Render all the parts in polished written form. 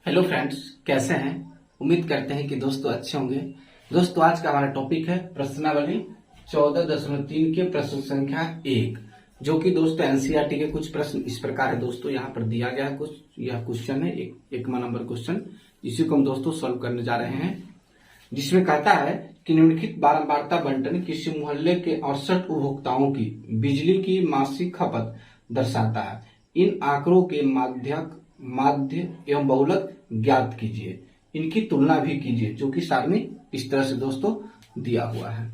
Hello friends, कैसे हैं। उम्मीद करते हैं कि दोस्तों अच्छे होंगे। दोस्तों आज का हमारा टॉपिक है प्रश्नावली 14.3 के प्रश्न संख्या 1, जो कि दोस्तों एनसीईआरटी के कुछ प्रश्न इस प्रकार है। दोस्तों यहाँ पर दिया गया है कुछ, यह क्वेश्चन है एक नंबर क्वेश्चन, इसी को हम दोस्तों सॉल्व करने जा रहे हैं। जिसमें कहता है कि निम्नलिखित बारंबारता बंटन किसी मोहल्ले के 68 उपभोक्ताओं की बिजली की मासिक खपत दर्शाता है। इन आंकड़ों के माध्य एवं बहुलक ज्ञात कीजिए, इनकी तुलना भी कीजिए, जो कि सारणी इस तरह से दोस्तों दिया हुआ है।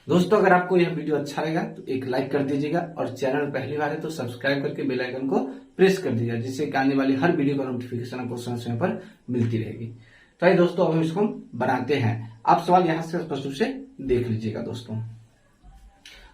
दोस्तों अगर आपको यह वीडियो अच्छा लगा तो एक लाइक कर दीजिएगा और चैनल पहली बार है तो सब्सक्राइब करके बेल आइकन को प्रेस कर दीजिएगा, जिससे कि आने वाली हर वीडियो का नोटिफिकेशन आपको समय समय पर मिलती रहेगी। तो आइए दोस्तों अब हम इसको बनाते हैं। आप सवाल यहां से स्पष्ट रूप से देख लीजिएगा दोस्तों।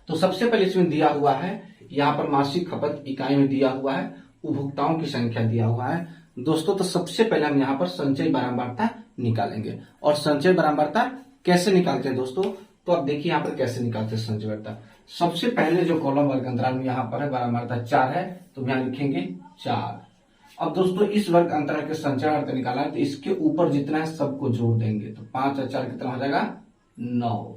तो सबसे पहले इसमें दिया हुआ है, यहाँ पर मासिक खपत इकाई में दिया हुआ है, उपभोक्ताओं की संख्या दिया हुआ है दोस्तों। तो सबसे पहले हम यहाँ पर संचय बारंबारता निकालेंगे। और संचय बारंबारता कैसे निकालते हैं दोस्तों, तो आप देखिए यहाँ पर कैसे निकालते हैं संचय बारंबारता। सबसे पहले जो कॉलम वर्ग अंतराल में यहाँ पर है बारंबारता 4 है, तो यहाँ लिखेंगे 4। अब दोस्तों इस वर्ग अंतराल के संचय बारंबारता निकालना है, तो इसके ऊपर जितना है सबको जोड़ देंगे, तो 5 और 4 कितना हो जाएगा 9।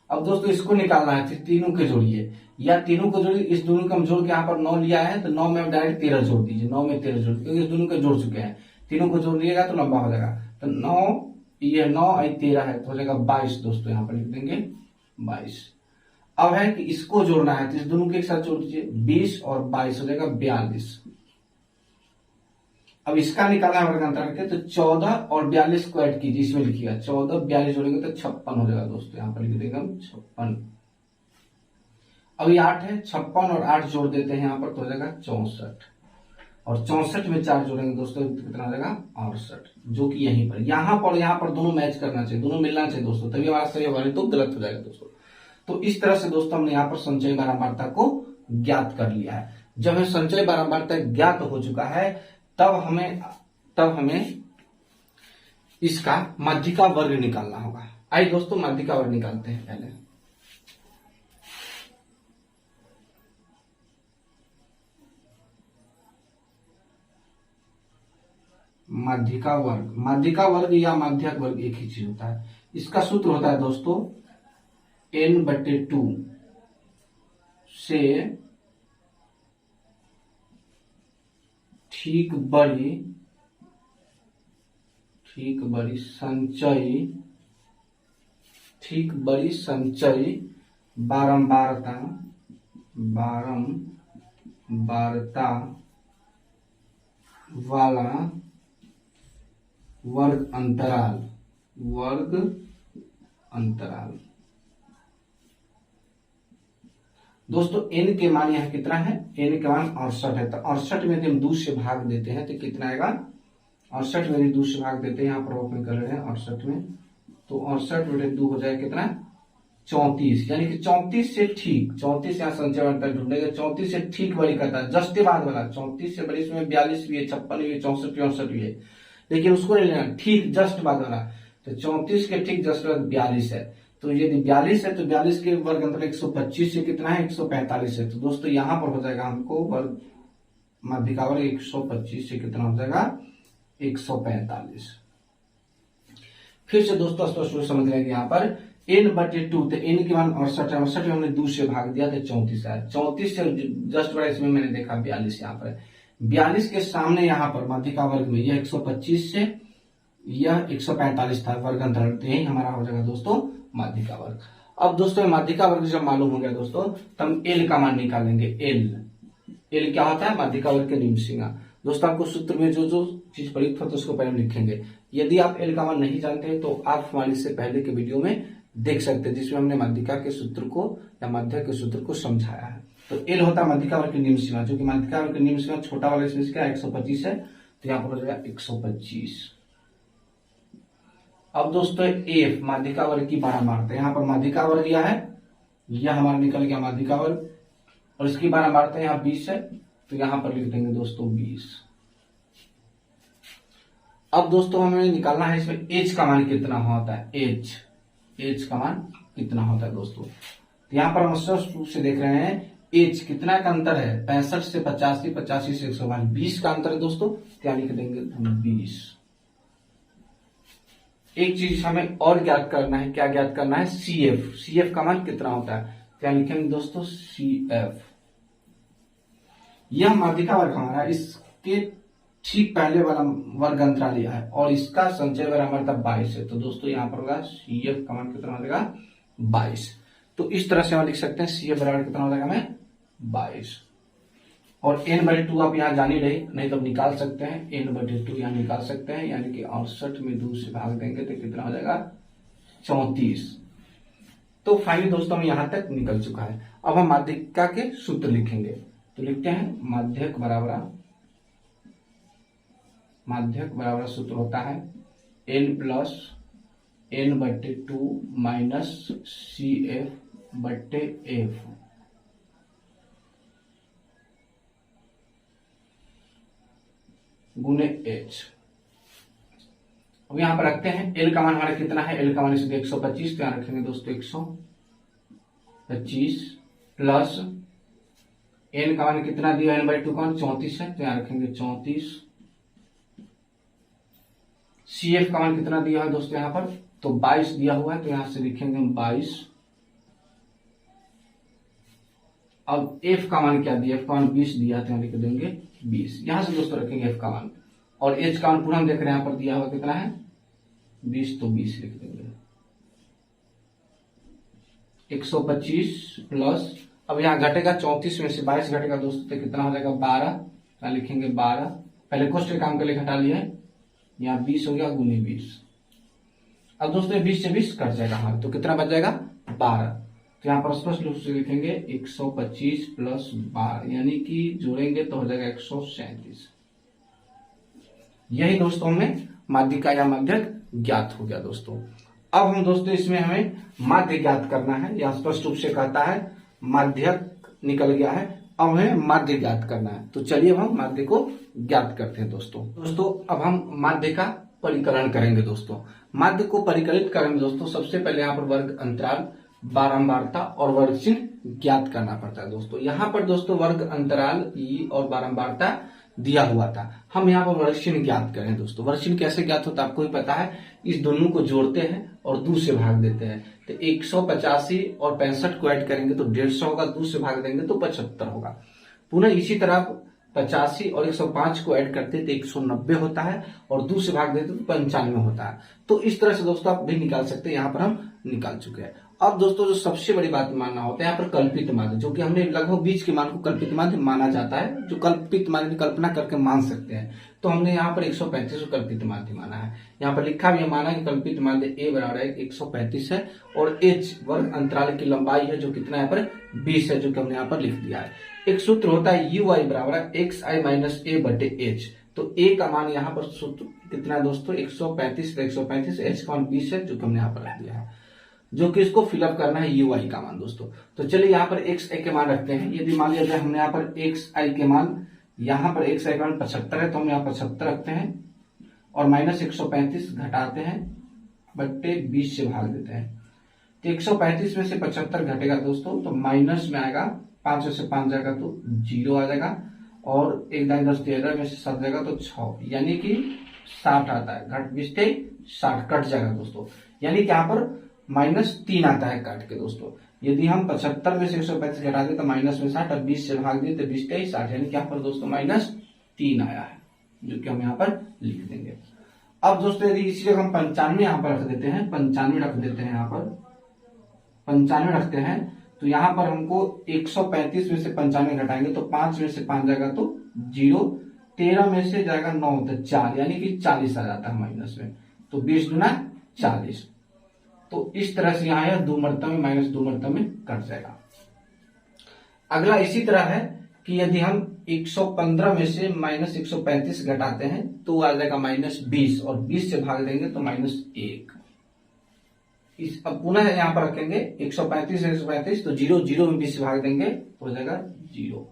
अब दोस्तों इसको निकालना है, तो तीनों के जोड़िए, या तीनों को जोड़िए, इस दोनों का हम जोड़ के यहाँ पर 9 लिया है, तो 9 में डायरेक्ट 13 जोड़ दीजिए, 9 में 13 जोड़, क्योंकि इस दोनों के जोड़ चुके हैं, तीनों को जोड़ लिएगा तो लंबा हो जाएगा। तो 9 ये 9 और 13 है, तो हो जाएगा 22। दोस्तों यहाँ पर लिख देंगे 22। अब है कि इसको जोड़ना है, तो इस दोनों के एक साथ जोड़ दीजिए, 20 और 22 हो जाएगा 42। अब इसका निकालना है वर्ग अंतराल के, तो 14 और 42 को ऐड कीजिए, इसमें लिखिएगा 14 42 जोड़ेंगे तो 56 हो जाएगा दोस्तों, यहाँ पर लिख देंगे हम 56। अब ये 8 है, 56 और 8 जोड़ देते हैं यहाँ पर, तो हो जाएगा 64। और 64 में 4 जोड़ेंगे दोस्तों, कितना हो जाएगा 68, जो कि यहीं पर यहाँ पर दोनों मैच करना चाहिए, दोनों मिलना चाहिए दोस्तों, तभी हमारा सही होगा, नहीं तो गलत हो जाएगा दोस्तों। तो इस तरह से दोस्तों हमने यहाँ पर संचय बारंबारता को ज्ञात कर लिया है। जब हमें संचय बारंबारता ज्ञात हो चुका है, तब हमें इसका माध्यिका वर्ग निकालना होगा। आइए दोस्तों माध्यिका वर्ग निकालते हैं पहले। माध्यिका वर्ग या माध्यक वर्ग एक ही चीज होता है। इसका सूत्र होता है दोस्तों n/2 से ठीक बड़ी संचय बारंबारता वाला वर्ग अंतराल। दोस्तों n के मान यहाँ कितना है, n के मान 68 है, तो 68 में यदि हम 2 से भाग देते हैं तो कितना आएगा, 68 में यदि 2 से भाग देते हैं, यहाँ पर ओपन कर रहे हैं 68 में, तो 68/2 हो जाएगा कितना 34। यानी कि 34 से ठीक, 34 यहाँ संचय बारंबारता ढूंढेगा, 34 से ठीक बड़ी करता है, जस्ट के बाद वाला 34 से बड़ी, इसमें 42 भी है, 56 भी है, 64 64 भी है, लेकिन उसको नहीं लेना, ठीक जस्ट बाद वाला। तो 34 के ठीक जस्ट बाद 42 है, तो यदि 42 है तो 42 के वर्ग अंतराल 125 से कितना है 145 है, तो दोस्तों यहां पर हो जाएगा हमको वर्ग माध्यिका वर्ग 125 से कितना हो जाएगा 145। फिर से दोस्तों स्पष्ट रूप समझ लेंगे, यहाँ पर n/2, तो n के मान 68 है, 68 में हमने 2 से भाग दिया तो 34 है, 34 से जस्ट बड़ा इसमें मैंने देखा 42 यहाँ पर, 42 के सामने यहाँ पर माध्यिका वर्ग में यह 125 से यह 145 था वर्ग अंतराल, तो यही हमारा हो जाएगा दोस्तों माध्यिका वर्ग। अब दोस्तों माध्यिका वर्ग जब मालूम हो गया दोस्तों, तो हम एल का मान निकालेंगे। एल क्या होता है, माध्यिका वर्ग के निम्न सीमा। दोस्तों आपको सूत्र में जो चीज प्रयुक्त होता है उसको पहले लिखेंगे। यदि आप एल का मान नहीं जानते हैं तो आप हमारे से पहले के वीडियो में देख सकते हैं, जिसमें हमने माध्यिका के सूत्र को या माध्यक के सूत्र को समझाया है। तो एल होता है माध्यिका वर्ग की निम्न सीमा, जो कि माध्यिका वर्ग की निम्न सीमा छोटा वाला इसमें क्या 125 है, तो यहाँ पर हो जाएगा 125। अब दोस्तों एफ माध्यिका वर्ग की बारंबारता, यहाँ पर माध्यिका वर्ग यह है, यह हमारा निकल गया माध्यिका वर्ग, और इसकी बारंबारता यहाँ 20 है, तो यहाँ पर लिख देंगे दोस्तों 20। अब दोस्तों हमें निकालना है इसमें एच का मान कितना होता है, एच का मान कितना होता है दोस्तों। तो यहाँ पर हम स्पष्ट रूप से देख रहे हैं एच कितना का अंतर है, 65 से 85, 85 से 122, 20 का अंतर है दोस्तों, क्या लिख देंगे 20। एक चीज हमें और ज्ञात करना है, क्या ज्ञात करना है, CF, CF का मान कितना होता है, क्या लिखेंगे दोस्तों CF। यह माध्यिका वर्ग हमारा, इसके ठीक पहले वाला वर्ग अंतराल लिया है और इसका संचय वर्ग हमारा था 22 है, तो दोस्तों यहाँ पर होगा CF का मान कितना हो जाएगा 22। तो इस तरह से हम लिख सकते हैं CF बराबर कितना हो जाएगा हमें 22। और n/2 आप यहाँ जान ही रहे, नहीं तो निकाल सकते हैं, n/2 यहाँ निकाल सकते हैं, यानी कि 68 में 2 से भाग देंगे तो कितना हो जाएगा 34। तो फाइनली दोस्तों हम यहां तक निकल चुका है। अब हम माध्यिका के सूत्र लिखेंगे, तो लिखते हैं माध्यक बराबर सूत्र होता है n+n/2 माइनस CF/F गुने H। अब यहां पर रखते हैं L का मान हमारा कितना है, L का मान इसलिए 125, तो यहां रखेंगे दोस्तों 125 प्लस n का मान कितना दिया, n/2 का मान 34 है, तो यहां रखेंगे 34। CF का मान कितना दिया है दोस्तों यहाँ पर, तो 22 दिया हुआ है, तो यहां से लिखेंगे हम 22। अब F का मान क्या दिया, F का मान 20 दिया है, तो यहां लिख देंगे 20। यहां से दोस्तों रखेंगे F का मान, और H का मान पूरा हम देख रहे हैं यहाँ पर दिया हुआ कितना है 20, तो 20 लिख देंगे 125 प्लस, अब यहाँ घटेगा 34 में से 22 घटेगा दोस्तों, तो कितना हो जाएगा 12, यहाँ लिखेंगे 12, पहले कोष्ट के काम के लिए घटा लिया है, यहाँ 20 हो गया गुने 20। अब दोस्तों 20 से 20 कट जाएगा हमारा, तो कितना बच जाएगा 12, तो यहाँ पर स्पष्ट रूप से लिखेंगे 125 प्लस 12, यानी कि जोड़ेंगे तो हो जाएगा 137। यही दोस्तों हमें माध्यिका या माध्यक ज्ञात हो गया दोस्तों। अब हम दोस्तों इसमें हमें माध्य ज्ञात करना है, यह स्पष्ट रूप से कहता है माध्यक निकल गया है, अब हमें माध्य ज्ञात करना है। तो चलिए अब हम माध्य को ज्ञात करते हैं दोस्तों। अब हम माध्य का परिकलन करेंगे दोस्तों। माध्य को परिकलित करेंगे दोस्तों, सबसे पहले यहाँ पर वर्ग अंतराल, बारंबारता और वर्ग चिन्ह ज्ञात करना पड़ता है दोस्तों। यहाँ पर दोस्तों वर्ग अंतराल ई और बारंबारता दिया हुआ था, हम यहाँ पर वर्ग चिन्ह ज्ञात करें दोस्तों। वर्ग चिन्ह कैसे ज्ञात होता है आपको ही पता है, इस दोनों को जोड़ते हैं और 2 से भाग देते हैं, तो 185 और 65 को ऐड करेंगे तो 150 होगा, 2 से भाग देंगे तो 75 होगा। पुनः इसी तरह 85 और 105 को ऐड करते हैं तो 190 होता है, और 2 से भाग देते तो 95 होता है। तो इस तरह से दोस्तों आप भी निकाल सकते हैं, यहाँ पर हम निकाल चुके हैं। अब दोस्तों जो सबसे बड़ी बात मानना होता है यहाँ पर कल्पित माध्य, जो कि हमने लगभग बीच के मान को कल्पित माध्य माना जाता है, जो कल्पित माध्य की कल्पना करके मान सकते हैं। तो हमने यहाँ पर 135 को कल्पित माध्य माना है, यहाँ पर लिखा भी माना कि कल्पित माध्य ए बराबर 135 है, और एच वर्ग अंतराल की लंबाई है जो कितना यहाँ पर 20 है, जो कि हमने यहाँ पर लिख दिया है। एक सूत्र होता है यू आई बराबर XI माइनस A/H, तो ए का मान यहाँ पर सूत्र कितना है दोस्तों 135, 135, एच का मान 20 है, जो कि हमने यहाँ पर रख दिया है, जो कि इसको फिलअप करना है यू आई का मान दोस्तों। तो चलिए यहाँ पर XI के मान रखते हैं। यदि मान लिया जाए हमने यहाँ पर XI के मान, यहाँ पर XI का मान 75 है, तो हम यहाँ पर 75 रखते हैं और माइनस 135 घटाते हैं बट्टे 20 से भाग देते हैं, तो 135 में से 75 घटेगा दोस्तों, तो माइनस में आएगा, 5 से 5 जाएगा तो 0 आ जाएगा, और 1 दाई 10 13 में से 7 जाएगा तो 6, यानी कि 60 आता है, घट 20 थे 60 कट जाएगा दोस्तों, यानी कि यहाँ पर -3 आता है काट के दोस्तों। यदि हम 75 में से 135 घटा दें तो माइनस में 60, और 20 से भाग दें तो 20 × 60, यानी कि यहाँ पर दोस्तों -3 आया है, जो कि हम यहाँ पर लिख देंगे। अब दोस्तों यदि इसी जगह हम 95 यहाँ पर रख देते हैं, 95 रख देते हैं, यहाँ पर 95 रखते हैं, तो यहाँ पर हमको 135 में से 95 घटाएंगे तो 5 में से 5 जाएगा तो 0, 13 में से जाएगा 9 तो 4, यानी कि 40 आ जाता है माइनस में, तो 20 दूना 40। तो इस तरह से यहाँ यह 2 मरतबे में माइनस 2 मरतबे में कट जाएगा। अगला इसी तरह है कि यदि हम 115 में से -135 घटाते हैं तो आ जाएगा -20, और 20 से भाग देंगे तो -1। अब पुनः यहाँ पर रखेंगे 135 से 135, तो 0 0 में 20 से भाग देंगे तो हो जाएगा 0।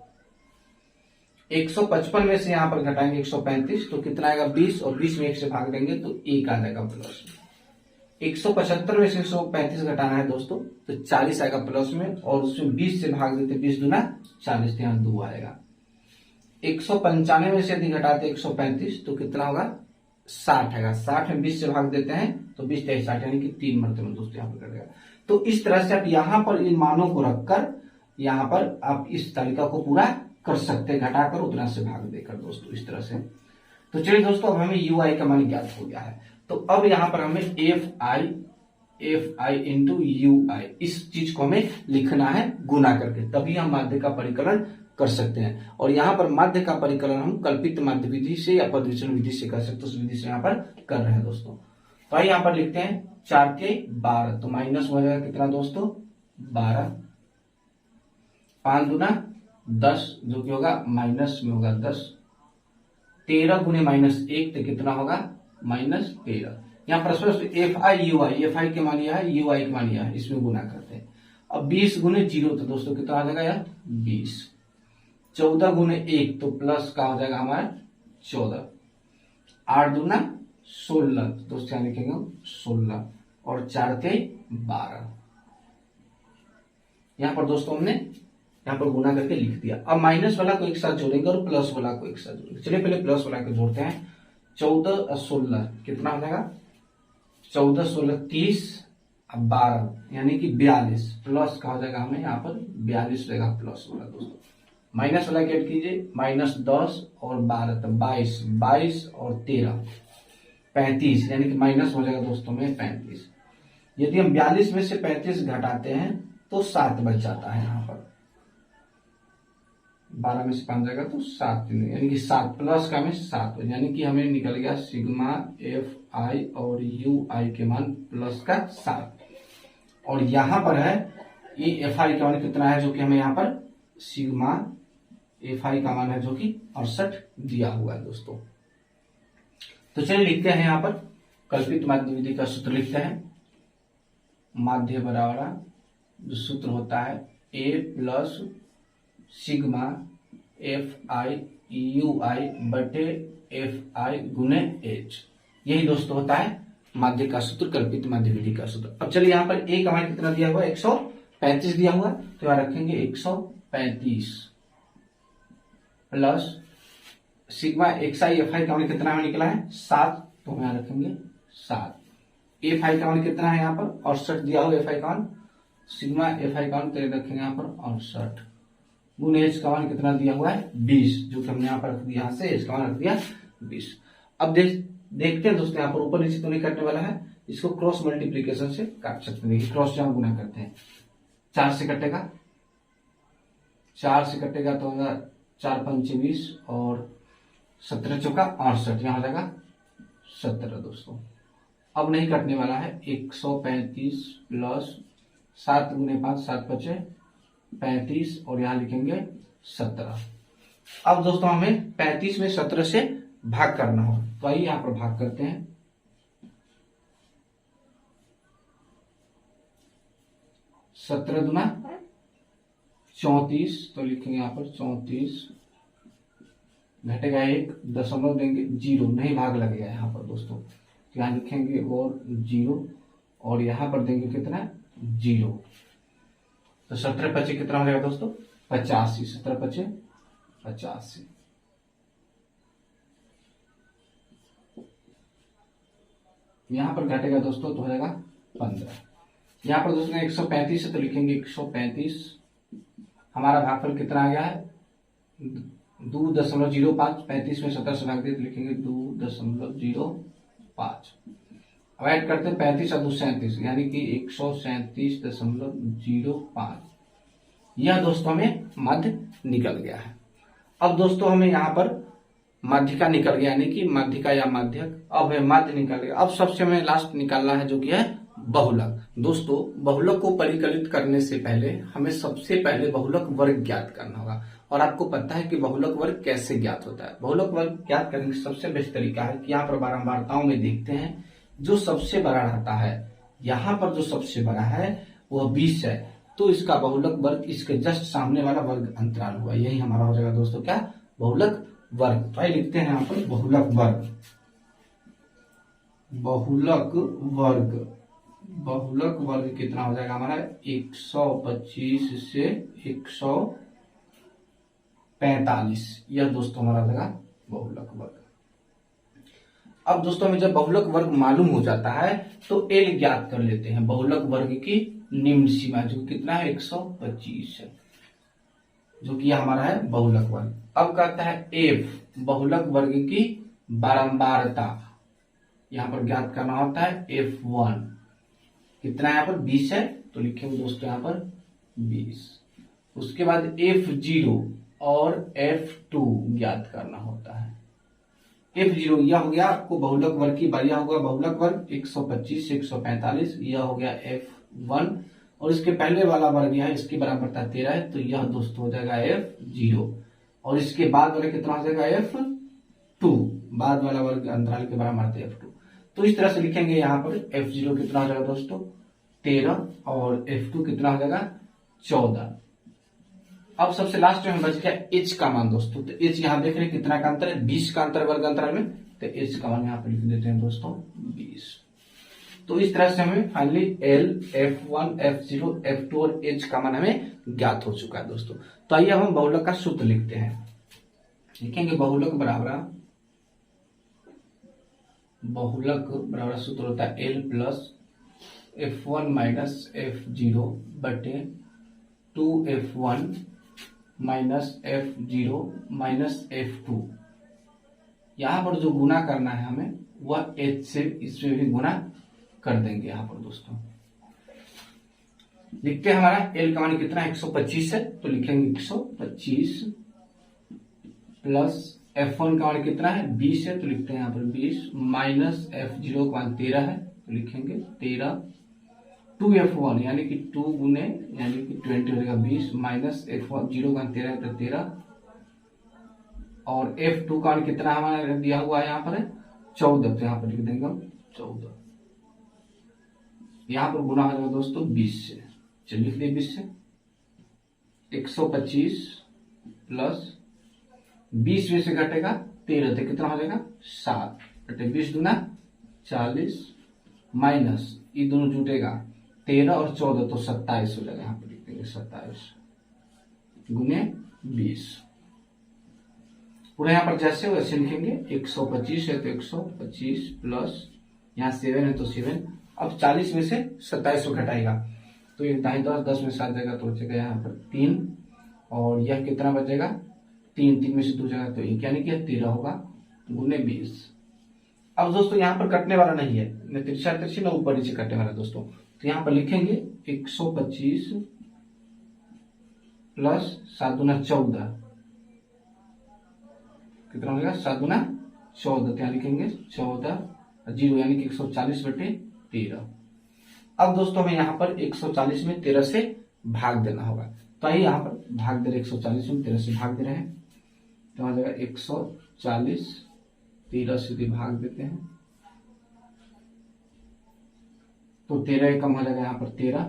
155 में से यहाँ पर घटाएंगे 135, तो कितना आएगा 20, और 20 में 1 से भाग देंगे तो 1 आ जाएगा प्लस। 175 में से 135 घटाना है दोस्तों, तो 40 आएगा प्लस में, और उसमें 20 से भाग देते, 20 दूना 40, यहाँ 2 आएगा। 195 में से यदि घटाते 135 तो कितना होगा, 60 आएगा। 60 में 20 से भाग देते हैं तो 20 × 60 यानी कि 3 मरतबा दोस्तों यहाँ पर कटेगा। तो इस तरह से आप यहाँ पर इन मानों को रखकर यहाँ पर आप इस तालिका को पूरा कर सकते हैं, घटाकर उतना से भाग देकर दोस्तों, इस तरह से। तो चलिए दोस्तों, अब हमें यू आई का मान ज्ञात हो गया है, तो अब यहाँ पर हमें एफ आई इंटू यू आई, इस चीज को हमें लिखना है गुना करके, तभी हम माध्य का परिकलन कर सकते हैं। और यहाँ पर माध्य का परिकलन हम कल्पित माध्य विधि से या पदविचलन विधि से कर सकते, उस विधि से यहाँ पर कर रहे हैं दोस्तों। तो आइए यहाँ पर लिखते हैं 4 के 12, तो माइनस हो जाएगा कितना दोस्तों, 12, 5 दूना 10, जो कि होगा माइनस में होगा 10, 13 गुने -1 तो कितना होगा, -13। यहाँ पर स्पष्ट F I U I, F I के मान लिया है, यू आई के मान लिया है, इसमें गुना करते हैं। अब 20 गुने 0 तो दोस्तों कितना आ जाएगा यार, 20, 14 गुने 1 तो प्लस का हो जाएगा हमारा 14, 8 दूना 16 दोस्तों यहाँ लिखेंगे 16, और 4 के 12। यहाँ पर दोस्तों हमने यहाँ पर गुना करके लिख दिया। अब माइनस वाला को एक साथ जोड़ेंगे और प्लस वाला को एक साथ जोड़ेंगे। चलिए पहले प्लस वाला को जोड़ते हैं। 14 और 16 कितना हो जाएगा, 14 16 30, अब 12 यानी कि 42, प्लस का हो जाएगा हमें यहाँ पर 42 रहेगा प्लस वाला दोस्तों। माइनस वाला ऐड कीजिए, -10 और 12 तो 22, 22 और 13 35, यानी कि माइनस हो जाएगा दोस्तों में 35। यदि हम 42 में से 35 घटाते हैं तो 7 बच जाता है। यहाँ पर 12 में से 5 जाएगा तो 7, यानी कि 7 प्लस का हमें 7, यानी कि हमें निकल गया सिग्मा एफ आई और यू आई के मान प्लस का 7। और यहाँ पर है ये एफ आई का मान कितना है, जो कि हमें यहाँ पर सिग्मा एफ आई का मान है जो कि 68 दिया हुआ है दोस्तों। तो चलिए लिखते हैं यहाँ पर कल्पित माध्य विधि का सूत्र लिखते हैं। माध्य बराबर जो सूत्र होता है A plus sigma F I U I बटे एफ आई गुने एच, यही दोस्तों होता है माध्य का सूत्र, कल्पित माध्य विधि का सूत्र। अब चलिए यहाँ पर ए का मान कितना दिया हुआ है, 135 दिया हुआ है, तो यहाँ रखेंगे 135 plus sigma x I F I का मान कितना निकला है 7, तो हम यहाँ रखेंगे 7। एफ आई का मान कितना है यहाँ पर 68 दिया हुआ, एफ आई का मान सिग्मा एफ आई का मान रखेंगे यहाँ पर 68 गुने एच का मान कितना दिया हुआ है 20, जो कि हमने यहाँ पर रख दिया, यहाँ से एच का मान रख दिया 20। अब देखते हैं दोस्तों, यहाँ पर ऊपर नीचे तो नहीं काटने वाला है, इसको क्रॉस मल्टीप्लीकेशन से काट सकते हैं। क्रॉस जहां गुना करते हैं 4 से कटेगा, 4 से कटेगा तो होगा 4 पंचे 20 और 17 चौका 68, यहाँ हो जाएगा 17 दोस्तों। अब नहीं कटने वाला है, 135 प्लस 7 गुने 5 7 पचे 35 और यहाँ लिखेंगे 17। अब दोस्तों हमें 35 में 17 से भाग करना होगा, तो आइए यहाँ पर भाग करते हैं। 17 दूना 34, तो लिखेंगे यहाँ पर 34, घटेगा 1, दशमलव देंगे 0, नहीं भाग लगेगा यहाँ पर दोस्तों, तो यहाँ लिखेंगे और 0 और यहाँ पर देंगे कितना 0, तो 17 पचे कितना हो जाएगा दोस्तों 85, 17 पचे 85। यहाँ पर घटेगा दोस्तों तो हो जाएगा 15। यहाँ पर दोस्तों 135 है तो लिखेंगे 135, हमारा भागफल कितना आ गया है 2.05, 35 में 17 से भाग दिए तो लिखेंगे 2.05। अब ऐड करते हैं 35 और 237, यानी कि 137.05। यह दोस्तों हमें मध्य निकल गया है। अब दोस्तों हमें यहाँ पर माध्यिका निकल गया, यानी कि माध्यिका या माध्यक, अब है माध्य निकल गया। अब सबसे हमें लास्ट निकालना है जो कि है बहुलक। दोस्तों बहुलक को परिकलित करने से पहले हमें सबसे पहले बहुलक वर्ग ज्ञात करना होगा, और आपको पता है कि बहुलक वर्ग कैसे ज्ञात होता है। बहुलक वर्ग ज्ञात करने का सबसे बेस्ट तरीका है कि यहाँ पर बारंबारताओं में देखते हैं जो सबसे बड़ा रहता है, यहाँ पर जो सबसे बड़ा है वह 20 है, तो इसका बहुलक वर्ग इसके जस्ट सामने वाला वर्ग अंतराल हुआ, यही हमारा हो जाएगा दोस्तों क्या बहुलक वर्ग। तो आइए लिखते हैं यहाँ पर बहुलक वर्ग। बहुलक वर्ग बहुलक वर्ग कितना हो जाएगा हमारा 125 से 145। यह दोस्तों हमारा लगा बहुलक वर्ग। अब दोस्तों हमें जब बहुलक वर्ग मालूम हो जाता है तो एल ज्ञात कर लेते हैं। बहुलक वर्ग की निम्न सीमा जो कितना है 125 है, जो कि हमारा है बहुलक वर्ग। अब कहता है एफ बहुलक वर्ग की बारंबारता यहां पर ज्ञात करना होता है। F1 कितना यहाँ पर 20 है तो लिखेंगे दोस्तों यहाँ पर 20। उसके बाद F0 और F2 ज्ञात करना होता है। F0 यह हो गया आपको बहुलक वर्ग की यह होगा बहुलक वर्ग 125 से 145। यह हो गया F1 और इसके पहले वाला वर्ग यह है, इसकी बराबरता 13 है तो यह दोस्तों हो जाएगा F0 और इसके बाद वाला कितना हो जाएगा F2। बाद वाला वर्ग अंतराल के बराबर F2। तो इस तरह से लिखेंगे यहाँ पर F0 कितना हो जाएगा दोस्तों 13 और F2 कितना हो जाएगा 14। अब सबसे लास्ट में बच गया H का मान दोस्तों। तो H यहाँ देख रहे हैं कितना का अंतर है 20 का अंतर वर्ग अंतराल में, तो H का मान यहाँ पर लिख देते हैं दोस्तों 20। तो इस तरह से हमें finally L, F1, F0, F2 और H का मान हमें ज्ञात हो चुका है दोस्तों। तो आइए हम बहुलक का सूत्र लिखते हैं। लिखेंगे बहुलक बराबर सूत्र होता है L plus F1 minus F0 बटे 2F1 minus F0 minus F2। यहां पर जो गुना करना है हमें वह H से इसमें भी गुना कर देंगे। यहां पर दोस्तों लिखते हैं हमारा L का मान कितना 125 है तो लिखेंगे 125 प्लस F1 का मान कितना है 20 है तो लिखते हैं यहाँ पर 20 माइनस F0 का मान 13 है तो लिखेंगे 13 2F1 यानी कि 2 गुने यानी कि 20 हो जाएगा 20 माइनस F1 0 का 13 है तो 13 और F2 का मान कितना हमारा दिया हुआ है यहाँ पर है 14 तो यहाँ पर लिख देंगे हम 14। यहाँ पर गुना हो जाएगा दोस्तों 20 से। चलिए लिख दिए 20 से 125 प्लस 20 में से घटेगा 13 तो कितना हो जाएगा 7 बटे 20 दूना 40 माइनस ये दोनों जुटेगा 13 और 14 तो 27 हो जाएगा। यहाँ पर लिख देंगे 27 गुने 20। पूरा यहाँ पर जैसे वैसे लिखेंगे 125 है तो 125 प्लस यहाँ 7 है तो 7। अब 40 में से 27 को घटाएगा तो ये 10 में से आ जाएगा तो बचेगा यहाँ पर 3 और यह कितना बचेगा 3 में से 2 जाएगा तो 1 यानी कि 13 होगा गुने 20। अब दोस्तों यहाँ पर कटने वाला नहीं है न तिरछा तिरछी न ऊपर नीचे कटने वाला दोस्तों। तो यहाँ पर लिखेंगे 125 प्लस 7 दूना 14 कितना हो जाएगा 7 दूना 14 तो यहाँ लिखेंगे 14 0 यानी कि 140 बटे 13। अब दोस्तों हमें यहाँ पर 140 में 13 से भाग देना होगा तो आइए यहाँ पर भाग दे रहे 140 में 13 से भाग दे रहे हैं तो आ जाएगा 140 13 से भाग देते हैं तो 13 कम हो जाएगा यहाँ पर 13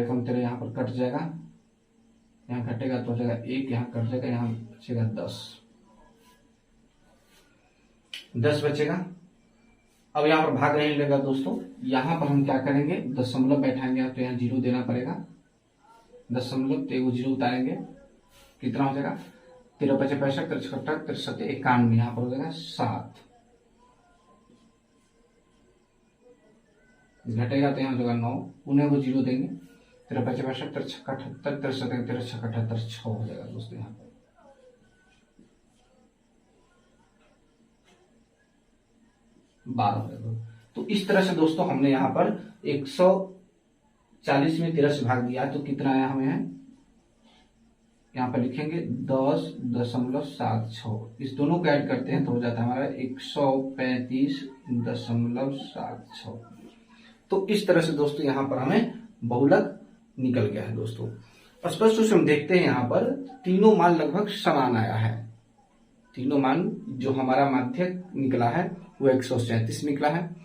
कम 13 यहाँ पर कट जाएगा, यहाँ कटेगा तो हो जाएगा 1 यहाँ कट जाएगा यहाँ बचेगा 10 बचेगा। अब यहाँ पर भाग नहीं लेगा दोस्तों। यहाँ पर हम क्या करेंगे दशमलव बैठाएंगे तो यहाँ 0 देना पड़ेगा। दशमलव तो एगो 0 उतारेंगे कितना हो जाएगा 13 × 5 = 65 × 63 51 यहाँ पर हो जाएगा 7 घटेगा तो यहाँ हो जाएगा 9 उन्हें वो 0 देंगे 13 × 5 = 65 73 73 13 6 78 6 हो जाएगा दोस्तों यहाँ पर 12। तो इस तरह से दोस्तों हमने यहाँ पर 140 में 13 से भाग दिया तो कितना आया हमें है यहाँ पर लिखेंगे 10.76। इस दोनों को ऐड करते हैं तो हो जाता है हमारा 135.76। तो इस तरह से दोस्तों यहाँ पर हमें बहुलक निकल गया है दोस्तों। स्पष्ट रूप से हम देखते हैं यहाँ पर तीनों मान लगभग समान आया है। तीनों मान जो हमारा माध्यक निकला है वो 137 निकला है,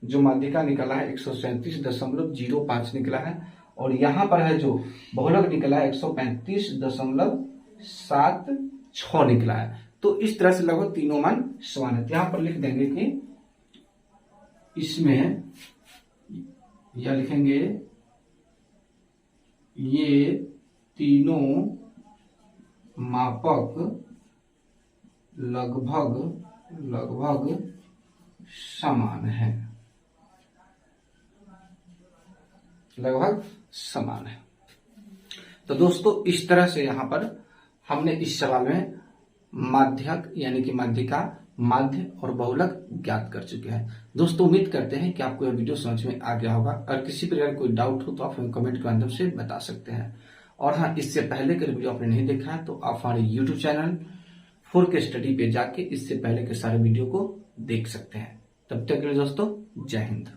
जो माध्यिका निकला है 137.05 निकला है और यहाँ पर है जो बहुलक निकला है 135.76 निकला है। तो इस तरह से लगभग तीनों मान समान है। यहाँ पर लिख देंगे कि इसमें या लिखेंगे ये तीनों मापक लगभग समान है, लगभग समान है। तो दोस्तों इस तरह से यहां पर हमने इस सवाल में माध्यक यानी कि माध्यिका, माध्य और बहुलक ज्ञात कर चुके हैं। दोस्तों उम्मीद करते हैं कि आपको यह वीडियो समझ में आ गया होगा, और किसी प्रकार कोई डाउट हो तो आप हमें कमेंट के माध्यम से बता सकते हैं। और हाँ, इससे पहले के वीडियो आपने नहीं देखा है तो आप हमारे यूट्यूब चैनल 4K स्टडी पे जाके इससे पहले के सारे वीडियो को देख सकते हैं। तब तक के लिए दोस्तों जय हिंद।